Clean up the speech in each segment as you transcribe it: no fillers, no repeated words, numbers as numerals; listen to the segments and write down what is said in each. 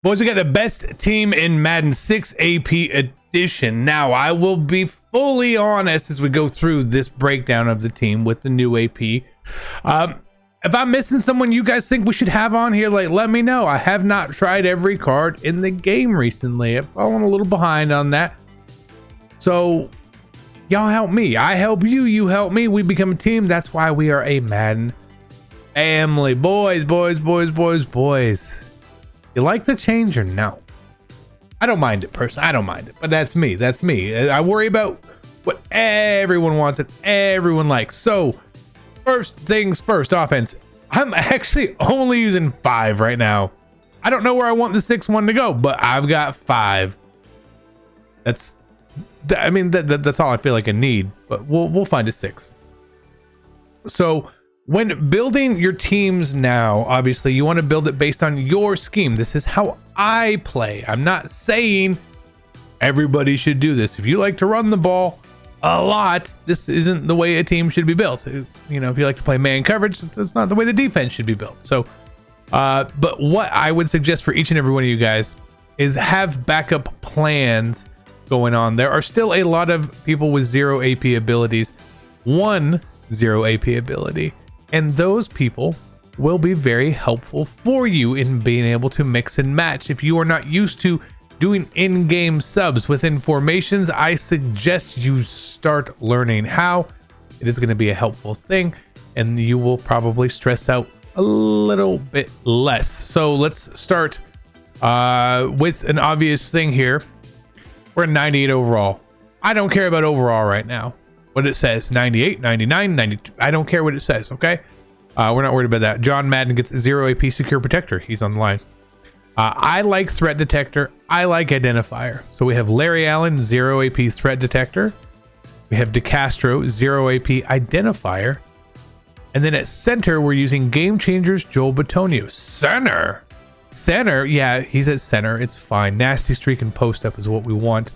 Boys, we got the best team in Madden 6 AP edition. Now, I will be fully honest as we go through this breakdown of the team with the new AP. If I'm missing someone you guys think we should have on here, like, let me know. I have not tried every card in the game recently. I've fallen a little behind on that. So, y'all help me. I help you. You help me. We become a team. That's why we are a Madden family. Boys. You like the change or no? I don't mind it personally. I don't mind it, but that's me. That's me. I worry about what everyone wants and everyone likes. So first things first, offense. I'm actually only using 5 right now. I don't know where I want the 6th one to go, but I've got 5. That's all I feel like I need, but we'll find a 6th. So when building your teams now, obviously you want to build it based on your scheme. This is how I play. I'm not saying everybody should do this. If you like to run the ball a lot, this isn't the way a team should be built. You know, if you like to play man coverage, that's not the way the defense should be built. So, but what I would suggest for each and every one of you guys is have backup plans going on. There are still a lot of people with 0 AP abilities, 1 0 AP ability. And those people will be very helpful for you in being able to mix and match. If you are not used to doing in-game subs within formations, I suggest you start learning how. It is going to be a helpful thing, and you will probably stress out a little bit less. So let's start with an obvious thing here. We're at 98 overall. I don't care about overall right now. What it says, 98, 99, 92. I don't care what it says, okay? We're not worried about that. John Madden gets 0 AP secure protector. He's on the line. I like threat detector. I like identifier. So we have Larry Allen, 0 AP threat detector. We have DeCastro, 0 AP identifier. And then at center, we're using Game Changers, Joel Bitonio. Center, yeah, he's at center. It's fine. Nasty streak and post up is what we want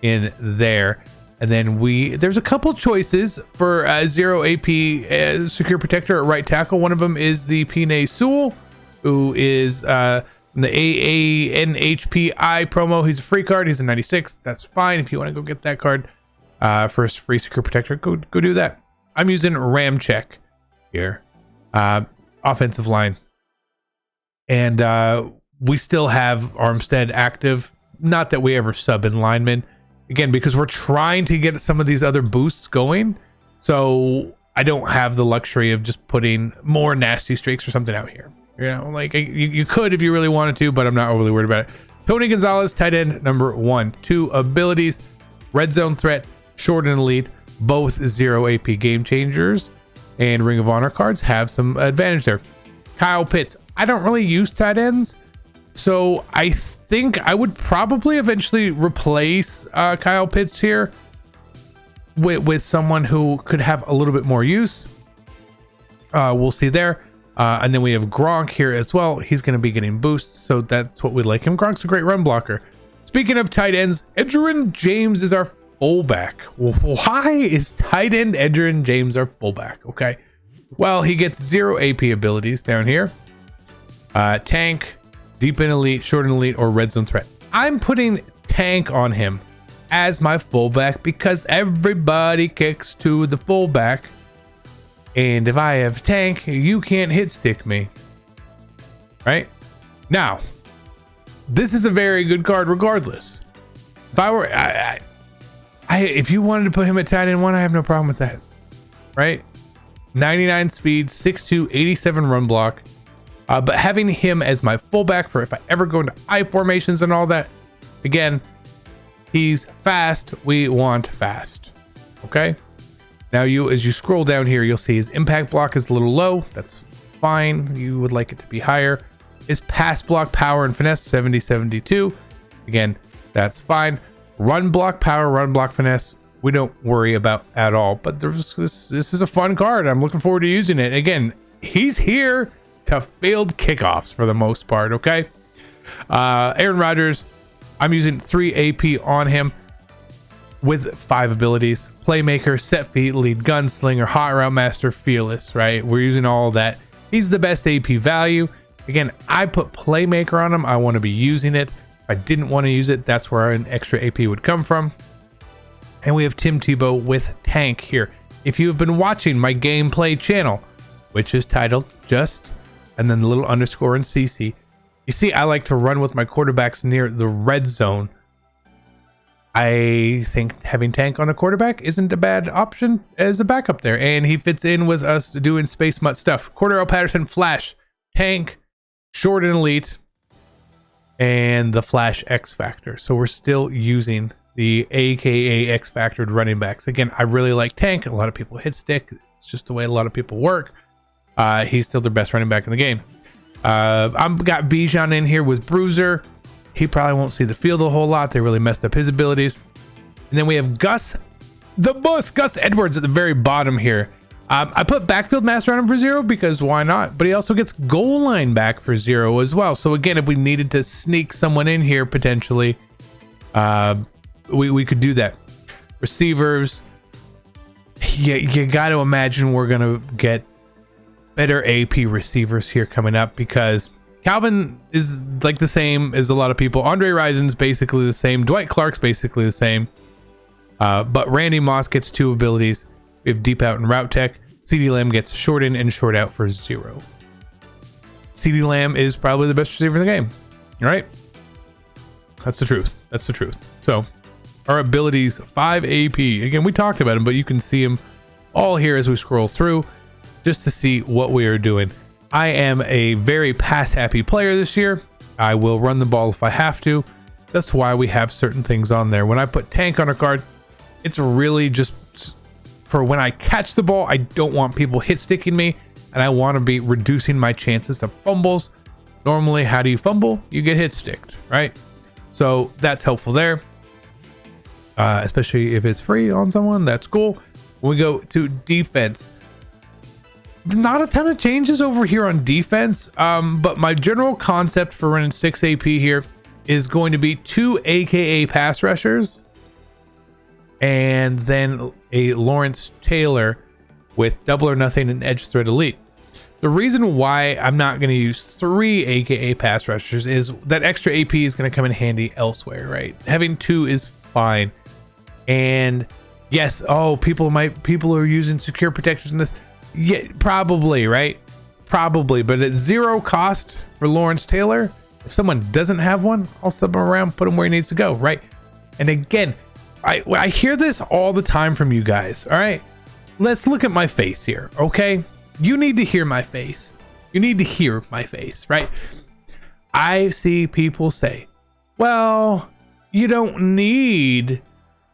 in there. And then there's a couple choices for 0 AP secure protector at right tackle. One of them is the Pinay Sewell, who is the AANHPI promo. He's a free card. He's a 96. That's fine. If you want to go get that card for a free secure protector, go do that. I'm using Ramcheck here, offensive line. And we still have Armstead active. Not that we ever sub in linemen. Again, because we're trying to get some of these other boosts going. So I don't have the luxury of just putting more nasty streaks or something out here. You know, like you could if you really wanted to, but I'm not overly worried about it. Tony Gonzalez, tight end, number 1. 2 abilities, red zone threat, short and elite, both 0 AP game changers. And Ring of Honor cards have some advantage there. Kyle Pitts, I don't really use tight ends. So I think I would probably eventually replace Kyle Pitts here with someone who could have a little bit more use. We'll see there. And then we have Gronk here as well. He's going to be getting boosts, so that's what we like him. Gronk's a great run blocker. Speaking of tight ends, Edgerrin James is our fullback. Why is tight end Edgerrin James our fullback? Okay. Well, he gets 0 AP abilities down here. Tank, deep in elite, short and elite, or red zone threat. I'm putting tank on him as my fullback because everybody kicks to the fullback. And if I have tank, you can't hit stick me. Right? Now, this is a very good card regardless. If I were, if you wanted to put him at tight end 1, I have no problem with that. Right? 99 speed, 6'2", 87 run block. But having him as my fullback for if I ever go into I formations and all that, again, he's fast. We want fast. Okay. Now as you scroll down here, you'll see his impact block is a little low. That's fine. You would like it to be higher. His pass block power and finesse 70, 72. Again, that's fine. Run block power, run block finesse, we don't worry about at all. But this is a fun card. I'm looking forward to using it. Again, he's here to field kickoffs for the most part. Okay. Aaron Rodgers, I'm using 3 AP on him with 5 abilities: playmaker, set feet, lead gunslinger, hot route master, fearless. Right, we're using all of that. He's the best AP value. Again, I put playmaker on him. I want to be using it. If I didn't want to use it, that's where an extra AP would come from. And we have Tim Tebow with tank here. If you have been watching my gameplay channel, which is titled just, and then the little underscore in CC, you see I like to run with my quarterbacks near the red zone. I think having tank on a quarterback isn't a bad option as a backup there. And he fits in with us doing space mutt stuff. Cordero Patterson, flash, tank, short and elite, and the flash X factor. So we're still using the AKA X factored running backs. Again, I really like tank. A lot of people hit stick. It's just the way a lot of people work. He's still the best running back in the game. I've got Bijan in here with Bruiser. He probably won't see the field a whole lot. They really messed up his abilities. And then we have Gus Edwards at the very bottom here. I put backfield master on him for 0 because why not? But he also gets goal line back for 0 as well. So again, if we needed to sneak someone in here potentially, we could do that. Receivers, you got to imagine we're gonna get better AP receivers here coming up because Calvin is like the same as a lot of people. Andre Rison's basically the same. Dwight Clark's basically the same. But Randy Moss gets 2 abilities. We have deep out and route tech. CeeDee Lamb gets short in and short out for 0. CeeDee Lamb is probably the best receiver in the game. All right. That's the truth. That's the truth. So our abilities, 5 AP. Again, we talked about them, but you can see them all here as we scroll through just to see what we are doing. I am a very pass happy player this year. I will run the ball if I have to. That's why we have certain things on there. When I put tank on a card, it's really just for when I catch the ball. I don't want people hit sticking me, and I want to be reducing my chances of fumbles. Normally, how do you fumble? You get hit sticked, right? So that's helpful there, especially if it's free on someone. That's cool. When we go to defense, not a ton of changes over here on defense, but my general concept for running 6 AP here is going to be 2 AKA pass rushers and then a Lawrence Taylor with double or nothing and edge threat elite. The reason why I'm not going to use 3 AKA pass rushers is that extra AP is going to come in handy elsewhere, right? Having 2 is fine. And yes, people are using secure protectors in this. Yeah, probably, right? Probably, but at 0 cost for Lawrence Taylor, if someone doesn't have one, I'll sub him around, put him where he needs to go, right? And again, I hear this all the time from you guys, all right? Let's look at my face here, okay? You need to hear my face. You need to hear my face, right? I see people say, well, you don't need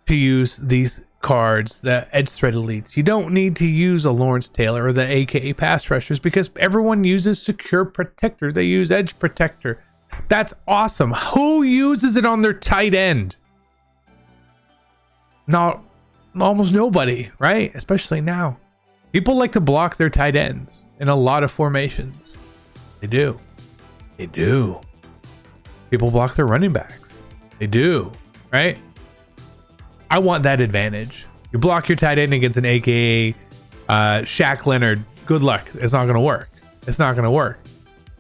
to use these cards, the edge threat elites. You don't need to use a Lawrence Taylor or the AKA pass rushers because everyone uses secure protector. They use edge protector. That's awesome. Who uses it on their tight end? Not almost nobody, right? Especially now. People like to block their tight ends in a lot of formations. They do. They do. People block their running backs. They do, right? I want that advantage. You block your tight end against an AKA Shaq Leonard. Good luck. It's not going to work. It's not going to work.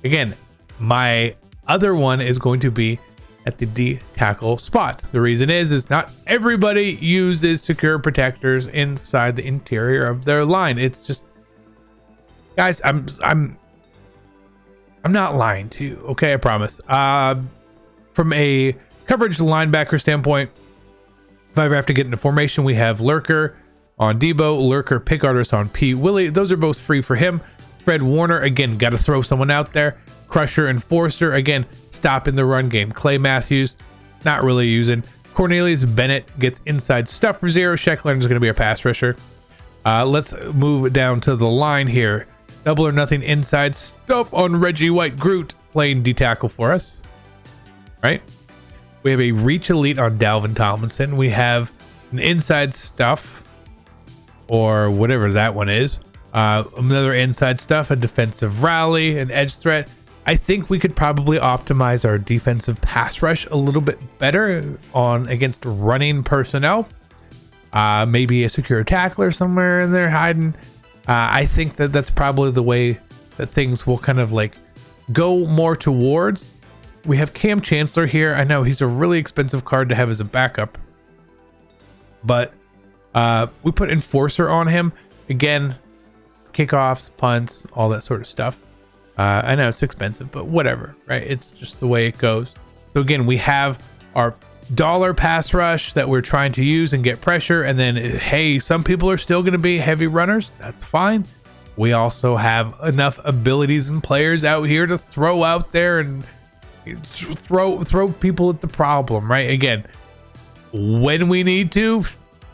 Again, my other one is going to be at the D tackle spot. The reason is not everybody uses secure protectors inside the interior of their line. It's just, guys, I'm not lying to you. Okay, I promise. From a coverage linebacker standpoint, if I ever have to get into formation, we have Lurker on Debo, Lurker pick artist on P. Willie. Those are both free for him. Fred Warner, again, got to throw someone out there. Crusher Enforcer, again, stopping the run game. Clay Matthews, not really using. Cornelius Bennett gets inside stuff for 0. Shaq Leonard is going to be our pass rusher. Let's move down to the line here. Double or nothing inside stuff on Reggie White. Groot playing D tackle for us, right? We have a reach elite on Dalvin Tomlinson. We have an inside stuff, or whatever that one is. Another inside stuff, a defensive rally, an edge threat. I think we could probably optimize our defensive pass rush a little bit better against running personnel. Maybe a secure tackler somewhere in there hiding. I think that's probably the way that things will kind of like go more towards, we have Cam Chancellor here. I know he's a really expensive card to have as a backup, but we put Enforcer on him. Again, kickoffs, punts, all that sort of stuff. I know it's expensive, but whatever, right? It's just the way it goes. So again, we have our dollar pass rush that we're trying to use and get pressure. And then, hey, some people are still going to be heavy runners. That's fine. We also have enough abilities and players out here to throw out there and throw people at the problem, right? Again, when we need to,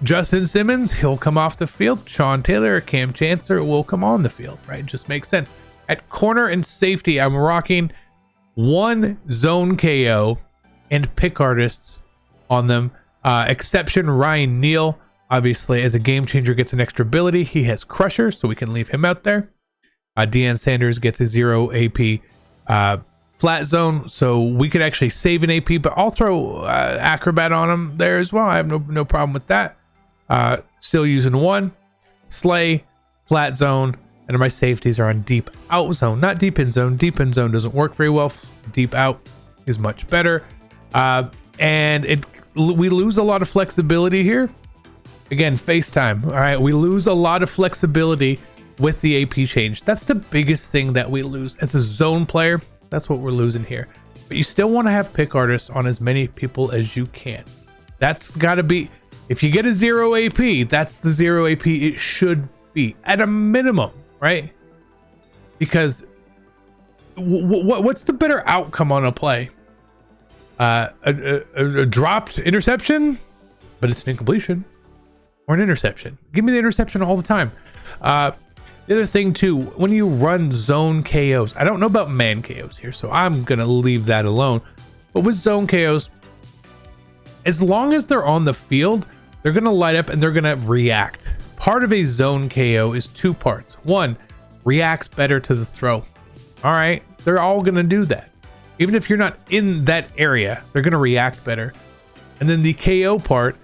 Justin Simmons, he'll come off the field. Sean Taylor or Cam Chancellor will come on the field, right? It just makes sense. At corner and safety, I'm rocking 1 zone KO and pick artists on them. Exception Ryan Neal, obviously, as a game changer, gets an extra ability. He has Crusher, so we can leave him out there. Deion Sanders gets a 0 AP flat zone, so we could actually save an AP, but I'll throw Acrobat on him there as well. I have no problem with that. Still using 1. Slay, flat zone, and my safeties are on deep out zone, not deep in zone. Deep in zone doesn't work very well. Deep out is much better. And we lose a lot of flexibility here. Again, FaceTime. All right, we lose a lot of flexibility with the AP change. That's the biggest thing that we lose as a zone player. That's what we're losing here. But you still want to have pick artists on as many people as you can. That's got to be, if you get a 0 AP, that's the 0 AP it should be at a minimum, right? Because what's the better outcome on a play? A dropped interception, but it's an incompletion, or an interception. Give me the interception all the time. The other thing too, when you run zone KOs, I don't know about man KOs here, so I'm gonna leave that alone. But with zone KOs, as long as they're on the field, they're gonna light up and they're gonna react. Part of a zone KO is 2 parts. 1, reacts better to the throw. All right, they're all gonna do that. Even if you're not in that area, they're gonna react better. And then the KO part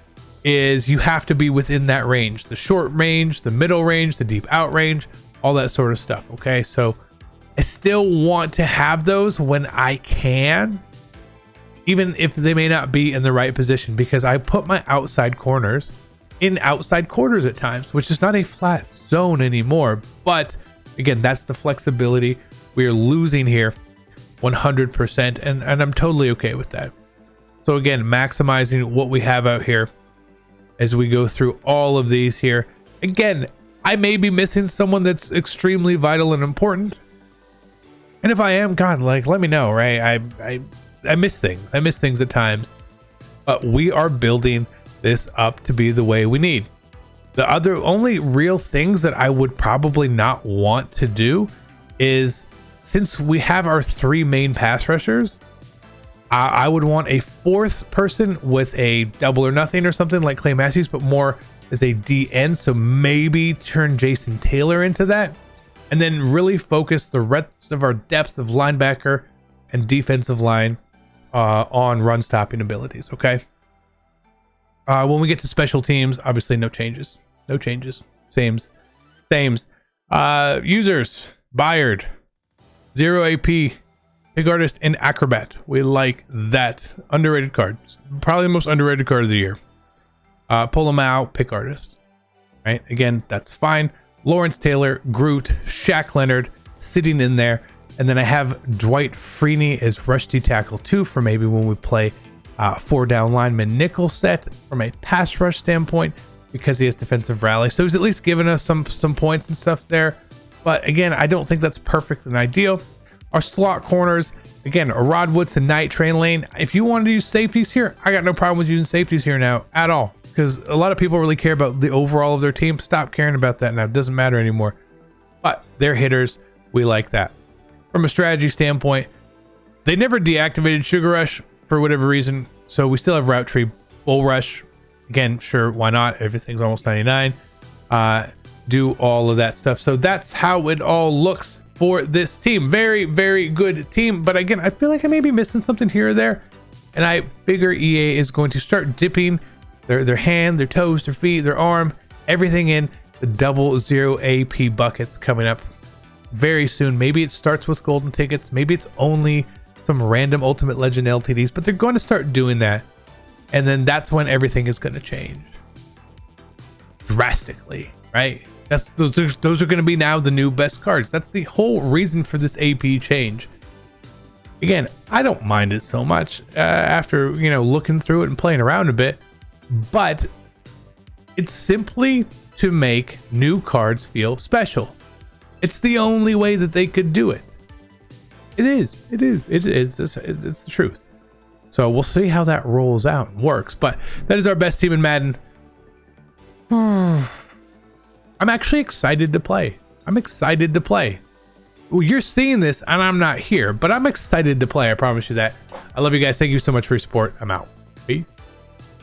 is you have to be within that range, the short range, the middle range, the deep out range, all that sort of stuff. Okay, so I still want to have those when I can, even if they may not be in the right position, because I put my outside corners in outside quarters at times, which is not a flat zone anymore. But again, that's the flexibility we are losing here 100%, and I'm totally okay with that. So again, maximizing what we have out here as we go through all of these here. Again, I may be missing someone that's extremely vital and important, and if I am, God, like, let me know, right? I miss things. I miss things at times, but we are building this up to be the way we need. The only real things that I would probably not want to do is, since we have our 3 main pass rushers, I would want a 4th person with a double or nothing or something like Clay Matthews, but more as a DN. So maybe turn Jason Taylor into that, and then really focus the rest of our depth of linebacker and defensive line on run stopping abilities. Okay. When we get to special teams, obviously no changes. Sames. Users, Bayard, 0 AP, Pick Artist, and Acrobat. We like that. Underrated card. Probably the most underrated card of the year. Pull them out, Pick Artist. Right? Again, that's fine. Lawrence Taylor, Groot, Shaq Leonard sitting in there. And then I have Dwight Freeney as rush D tackle 2 for maybe when we play 4 down lineman nickel set from a pass rush standpoint, because he has defensive rally. So he's at least given us some points and stuff there. But again, I don't think that's perfect and ideal. Our slot corners, again, Rod Woods and Night Train Lane. If you wanted to use safeties here, I got no problem with using safeties here now at all, because a lot of people really care about the overall of their team. Stop caring about that now. It doesn't matter anymore. But they're hitters. We like that. From a strategy standpoint, they never deactivated Sugar Rush for whatever reason, so we still have Route Tree, Bull Rush. Again, sure, why not? Everything's almost 99. Do all of that stuff. So that's how it all looks for this team. Very, very good team. But again, I feel like I may be missing something here or there, and I figure EA is going to start dipping their hand, their toes, their feet, their arm, everything in the 00 AP buckets coming up very soon. Maybe it starts with golden tickets. Maybe it's only some random Ultimate Legend LTDs, but they're going to start doing that. And then that's when everything is going to change drastically, right? Those are going to be now the new best cards. That's the whole reason for this AP change. Again, I don't mind it so much after, looking through it and playing around a bit, but it's simply to make new cards feel special. It's the only way that they could do it. It's the truth. So we'll see how that rolls out and works, but that is our best team in Madden. I'm actually excited to play. Well, you're seeing this and I'm not here, but I'm excited to play. I promise you that. I love you guys. Thank you so much for your support. I'm out. Peace.